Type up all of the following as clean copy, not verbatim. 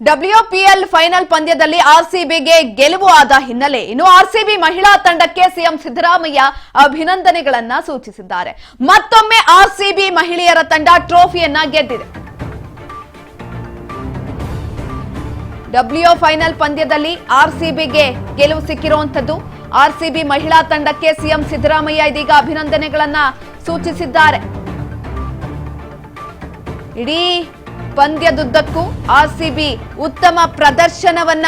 WPL final ಪಂದ್ಯದಲ್ಲಿ ಆರ್ಸಿಬಿಗೆ ಗೆಲುವು ಆದ ಹಿನ್ನೆಲೆ ಇನ್ನು ಆರ್ಸಿಬಿ ಮಹಿಳಾ ತಂಡಕ್ಕೆ ಸಿಎಂ ಸಿದ್ದರಾಮಯ್ಯ ಅಭಿನಂದನೆಗಳನ್ನ ಸೂಚಿಸಿದ್ದಾರೆ. ಮತ್ತೊಮ್ಮೆ ಆರ್ಸಿಬಿ ಮಹಿಳೆಯರ ತಂಡ ಟ್ರೋಫಿಯನ್ನ ಗೆದ್ದಿದೆ. WPL ಫೈನಲ್ ಪಂದ್ಯದಲ್ಲಿ ಆರ್ಸಿಬಿಗೆ ಗೆಲುವು ಸಿಕ್ಕಿರುವಂತದ್ದು. ಆರ್ಸಿಬಿ ಮಹಿಳಾ ತಂಡಕ್ಕೆ ಸಿಎಂ ಸಿದ್ದರಾಮಯ್ಯ ಇದೀಗ ಅಭಿನಂದನೆಗಳನ್ನ ಸೂಚಿಸಿದ್ದಾರೆ. ಇಡೀ ಪಂದ್ಯದುದ್ದಕ್ಕೂ ಆರ್ಸಿಬಿ ಉತ್ತಮ ಪ್ರದರ್ಶನವನ್ನ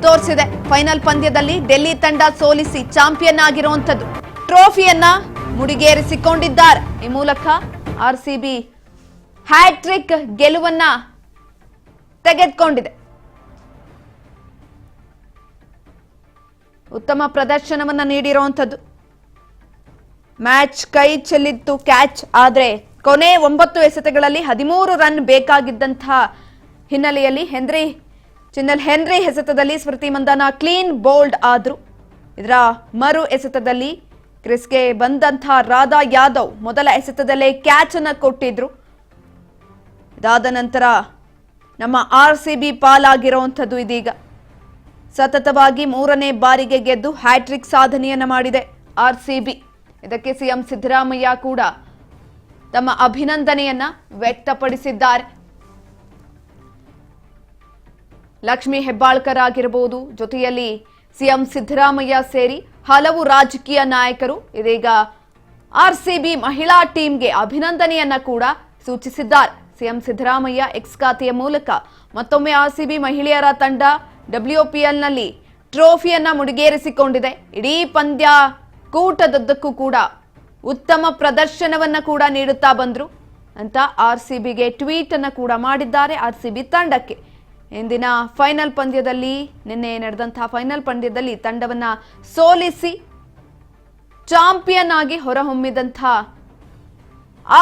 ತೋರಿಸಿದೆ. ಫೈನಲ್ ಪಂದ್ಯದಲ್ಲಿ ಡೆಲ್ಲಿ ತಂಡ ಸೋಲಿಸಿ ಚಾಂಪಿಯನ್ ಆಗಿರುವಂತದ್ದು. ಟ್ರೋಫಿಯನ್ನ ಮುಡಿಗೇರಿಸಿಕೊಂಡಿದ್ದಾರೆ. ಈ ಮೂಲಕ ಆರ್ಸಿಬಿ ಹ್ಯಾಟ್ರಿಕ್ ಗೆಲುವನ್ನ ತೆಗೆದುಕೊಂಡಿದೆ. ಉತ್ತಮ ಪ್ರದರ್ಶನವನ್ನ ನೀಡಿರುವಂತದ್ದು. ಮ್ಯಾಚ್ ಕೈ ಚೆಲ್ಲಿತ್ತು ಕ್ಯಾಚ್, ಆದ್ರೆ ಕೊನೆ 9 ಎಸೆತಗಳಲ್ಲಿ 13 ರನ್ ಬೇಕಾಗಿದ್ದಂತಹ ಹಿನ್ನೆಲೆಯಲ್ಲಿ ಹೆನ್ರಿ ಎಸೆತದಲ್ಲಿ ಸ್ಮೃತಿ ಮಂದನ ಕ್ಲೀನ್ ಬೋಲ್ಡ್ ಆದ್ರು. ಇದರ ಮರು ಎಸೆತದಲ್ಲಿ ಕ್ರಿಸ್ಗೆ ಬಂದಂತಹ ರಾಧಾ ಯಾದವ್ ಮೊದಲ ಎಸೆತದಲ್ಲೇ ಕ್ಯಾಚ್ ಅನ್ನ ಕೊಟ್ಟಿದ್ರು. ಇದಾದ ನಂತರ ನಮ್ಮ ಆರ್ಸಿಬಿ ಪಾಲಾಗಿರುವಂಥದ್ದು. ಇದೀಗ ಸತತವಾಗಿ 3ನೇ ಬಾರಿಗೆ ಗೆದ್ದು ಹ್ಯಾಟ್ರಿಕ್ ಸಾಧನೆಯನ್ನ ಮಾಡಿದೆ ಆರ್ಸಿಬಿ. ಇದಕ್ಕೆ ಸಿಎಂ ಸಿದ್ದರಾಮಯ್ಯ ಕೂಡ ತಮ್ಮ ಅಭಿನಂದನೆಯನ್ನ ವ್ಯಕ್ತಪಡಿಸಿದ್ದಾರೆ. ಲಕ್ಷ್ಮೀ ಹೆಬ್ಬಾಳ್ಕರ್ ಆಗಿರಬಹುದು, ಜೊತೆಯಲ್ಲಿ ಸಿಎಂ ಸಿದ್ದರಾಮಯ್ಯ ಸೇರಿ ಹಲವು ರಾಜಕೀಯ ನಾಯಕರು ಇದೀಗ ಆರ್ಸಿಬಿ ಮಹಿಳಾ ಟೀಮ್ಗೆ ಅಭಿನಂದನೆಯನ್ನ ಕೂಡ ಸೂಚಿಸಿದ್ದಾರೆ. ಸಿಎಂ ಸಿದ್ದರಾಮಯ್ಯ ಎಕ್ಸ್ ಖಾತೆಯ ಮೂಲಕ ಮತ್ತೊಮ್ಮೆ ಆರ್ಸಿಬಿ ಮಹಿಳೆಯರ ತಂಡ WPLನಲ್ಲಿ ಟ್ರೋಫಿಯನ್ನ ಮುಡಿಗೇರಿಸಿಕೊಂಡಿದೆ. ಇಡೀ ಪಂದ್ಯ ಕೂಟದುದ್ದಕ್ಕೂ ಕೂಡ ಉತ್ತಮ ಪ್ರದರ್ಶನವನ್ನ ಕೂಡ ನೀಡುತ್ತಾ ಬಂದ್ರು ಅಂತ ಆರ್ಸಿಬಿಗೆ ಟ್ವೀಟ್ ಅನ್ನ ಕೂಡ ಮಾಡಿದ್ದಾರೆ. ಆರ್ಸಿಬಿ ತಂಡಕ್ಕೆ ಇಂದಿನ ಫೈನಲ್ ಪಂದ್ಯದಲ್ಲಿ, ನಿನ್ನೆ ನಡೆದಂತಹ ಫೈನಲ್ ಪಂದ್ಯದಲ್ಲಿ ತಂಡವನ್ನ ಸೋಲಿಸಿ ಚಾಂಪಿಯನ್ ಆಗಿ ಹೊರಹೊಮ್ಮಿದಂತಹ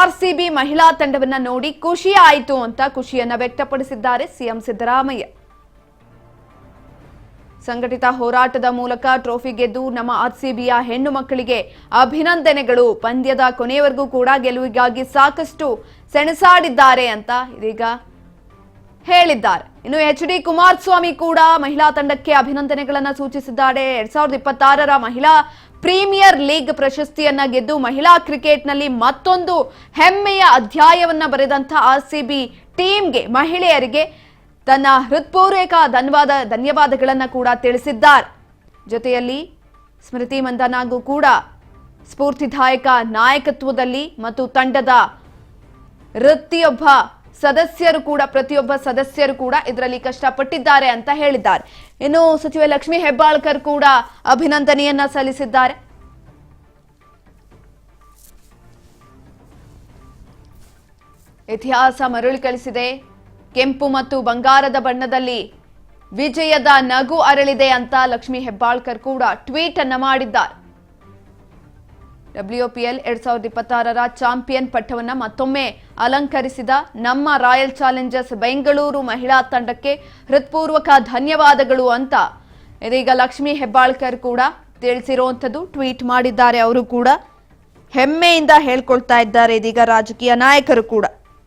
ಆರ್ಸಿಬಿ ಮಹಿಳಾ ತಂಡವನ್ನ ನೋಡಿ ಖುಷಿ ಆಯಿತು ಅಂತ ಖುಷಿಯನ್ನ ವ್ಯಕ್ತಪಡಿಸಿದ್ದಾರೆ ಸಿಎಂ ಸಿದ್ದರಾಮಯ್ಯ. ಸಂಘಟಿತ ಹೋರಾಟದ ಮೂಲಕ ಟ್ರೋಫಿ ಗೆದ್ದು ನಮ್ಮ ಆರ್ಸಿಬಿಯ ಹೆಣ್ಣು ಮಕ್ಕಳಿಗೆ ಅಭಿನಂದನೆಗಳು. ಪಂದ್ಯದ ಕೊನೆಯವರೆಗೂ ಕೂಡ ಗೆಲುವಿಗಾಗಿ ಸಾಕಷ್ಟು ಸೆಣಸಾಡಿದ್ದಾರೆ ಅಂತ ಇದೀಗ ಹೇಳಿದ್ದಾರೆ. ಇನ್ನು HD ಕುಮಾರಸ್ವಾಮಿ ಕೂಡ ಮಹಿಳಾ ತಂಡಕ್ಕೆ ಅಭಿನಂದನೆಗಳನ್ನ ಸೂಚಿಸಿದ್ದಾರೆ. 2026ರ ಮಹಿಳಾ ಪ್ರೀಮಿಯರ್ ಲೀಗ್ ಪ್ರಶಸ್ತಿಯನ್ನ ಗೆದ್ದು ಮಹಿಳಾ ಕ್ರಿಕೆಟ್ನಲ್ಲಿ ಮತ್ತೊಂದು ಹೆಮ್ಮೆಯ ಅಧ್ಯಾಯವನ್ನ ಬರೆದಂತ ಆರ್ಸಿಬಿ ಟೀಮ್ಗೆ, ಮಹಿಳೆಯರಿಗೆ ತನ್ನ ಹೃತ್ಪೂರ್ವಕ ಧನ್ಯವಾದಗಳನ್ನು ಕೂಡ ತಿಳಿಸಿದ್ದಾರೆ. ಜೊತೆಯಲ್ಲಿ ಸ್ಮೃತಿ ಮಂದನಾಗೂ ಕೂಡ ಸ್ಫೂರ್ತಿದಾಯಕ ನಾಯಕತ್ವದಲ್ಲಿ ಮತ್ತು ತಂಡದ ಪ್ರತಿಯೊಬ್ಬ ಸದಸ್ಯರು ಕೂಡ ಇದರಲ್ಲಿ ಕಷ್ಟಪಟ್ಟಿದ್ದಾರೆ ಅಂತ ಹೇಳಿದ್ದಾರೆ. ಇನ್ನು ಸಚಿವೆ ಲಕ್ಷ್ಮೀ ಹೆಬ್ಬಾಳ್ಕರ್ ಕೂಡ ಅಭಿನಂದನೆಯನ್ನ ಸಲ್ಲಿಸಿದ್ದಾರೆ. ಇತಿಹಾಸ ಮರಳಿ ಕಳಿಸಿದೆ, ಕೆಂಪು ಮತ್ತು ಬಂಗಾರದ ಬಣ್ಣದಲ್ಲಿ ವಿಜಯದ ನಗು ಅರಳಿದೆ ಅಂತ ಲಕ್ಷ್ಮೀ ಹೆಬ್ಬಾಳ್ಕರ್ ಕೂಡ ಟ್ವೀಟ್ ಅನ್ನ ಮಾಡಿದ್ದಾರೆ. WPL 2026ರ ಚಾಂಪಿಯನ್ ಪಟ್ಟವನ್ನ ಮತ್ತೊಮ್ಮೆ ಅಲಂಕರಿಸಿದ ನಮ್ಮ ರಾಯಲ್ ಚಾಲೆಂಜರ್ಸ್ ಬೆಂಗಳೂರು ಮಹಿಳಾ ತಂಡಕ್ಕೆ ಹೃತ್ಪೂರ್ವಕ ಧನ್ಯವಾದಗಳು ಅಂತ ಇದೀಗ ಲಕ್ಷ್ಮೀ ಹೆಬ್ಬಾಳ್ಕರ್ ಕೂಡ ತಿಳಿಸಿರುವಂಥದ್ದು. ಟ್ವೀಟ್ ಮಾಡಿದ್ದಾರೆ. ಅವರು ಕೂಡ ಹೆಮ್ಮೆಯಿಂದ ಹೇಳ್ಕೊಳ್ತಾ ಇದ್ದಾರೆ ಇದೀಗ ರಾಜಕೀಯ ನಾಯಕರು ಕೂಡ.